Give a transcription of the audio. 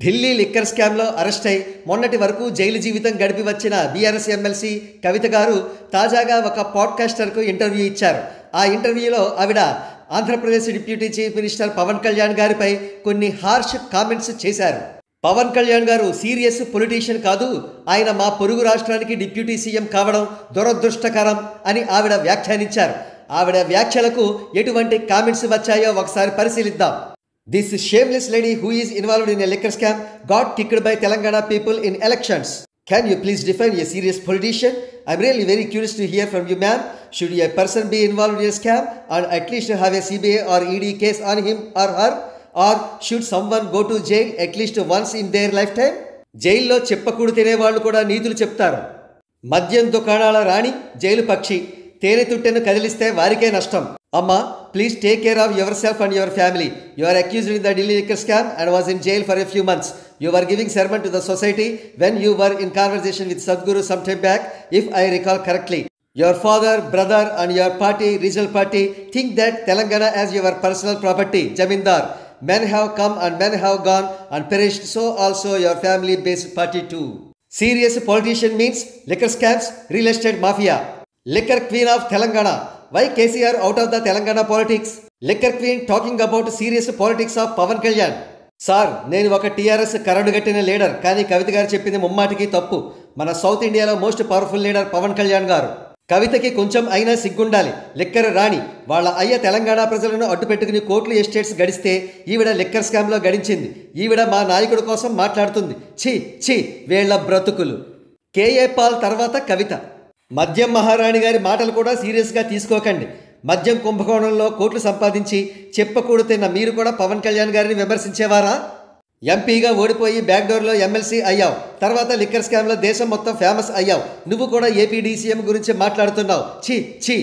Delhi liquor స్కామ్లో arrest అయి మొన్నటి వరకు జైలు జీవితం గడిపి వచ్చిన బీఆర్ఎస్ ఎమ్మెల్సీ కవిత గారు తాజాగా ఒక పాడ్కాస్టర్కు ఇంటర్వ్యూ ఇచ్చారు. ఆ ఇంటర్వ్యూలో ఆవిడ Andhra Pradesh deputy chief minister Pawan Kalyan గారిపై కొన్ని హార్ష్ కామెంట్స్ చేశారు. పవన్ కళ్యాణ్ గారు సీరియస్ పొలిటీషియన్ కాదు, ఆయన మా పొరుగు రాష్ట్రానికి డిప్యూటీ సీఎం కావడం దురదృష్టకరం అని ఆవిడ వ్యాఖ్యానించారు. ఆవిడ వ్యాఖ్యలకు ఎటువంటి కామెంట్స్ వచ్చాయో ఒకసారి పరిశీలిద్దాం. This shameless lady who is involved in a liquor scam got kicked by Telangana people in elections. Can you please define a serious politician? I'm really very curious to hear from you, ma'am. Should a person be involved in a scam and at least have a CBI or ED case on him or her? Or should someone go to jail at least once in their lifetime? జైల్లో చెప్పకూడు తినేవాళ్ళు కూడా నీతులు చెప్తారు. మద్యం దుకాణాల రాణి jail పక్షి, తేనె తుట్టెను కదిలిస్తే వారికే నష్టం. అమ్మా, please take care of yourself and your family. You are accused in the Delhi liquor scam and was in jail for a few months. You were giving sermon to the society when you were in conversation with Sadhguru some time back, if I recall correctly. Your father, brother and your party, regional party, think that Telangana as your personal property, Jamindar. Men have come and men have gone and perished, so also your family-based party too. Serious politician means liquor scams, real estate mafia. Liquor queen of Telangana. Why KCR out of the Telangana politics? Liquor queen talking about serious politics of Pavan Kalyan. Sir, నేను ఒక TRS కరడుగట్టిన leader, కానీ కవిత గారు చెప్పింది ముమ్మాటికి తప్పు. మన south ఇండియాలో most powerful leader Pawan Kalyan గారు. కవితకి కొంచెం అయినా సిగ్గుండాలి. లిక్కర్ రాణి వాళ్ళ అయ్య తెలంగాణ ప్రజలను అడ్డుపెట్టుకుని కోట్లు ఎస్టేట్స్ గడిస్తే ఈవిడ లిక్కర్ స్కామ్లో గడించింది. ఈవిడ మా నాయకుడి కోసం మాట్లాడుతుంది. ఛీ ఛీ వీళ్ళ బ్రతుకులు. కేఏ పాల్ తర్వాత కవిత. మద్యం మహారాణి గారి మాటలు కూడా సీరియస్గా తీసుకోకండి. మద్యం కుంభకోణంలో కోట్లు సంపాదించి చెప్పకూడు తిన్న మీరు కూడా పవన్ కళ్యాణ్ గారిని విమర్శించేవారా? ఎంపీగా ఓడిపోయి బ్యాక్డోర్లో ఎమ్మెల్సీ అయ్యావు, తర్వాత లిక్కర్ స్కామ్లో దేశం మొత్తం ఫేమస్ అయ్యావు. నువ్వు కూడా ఏపీ డీసీఎం గురించి మాట్లాడుతున్నావు. ఛీ ఛీ.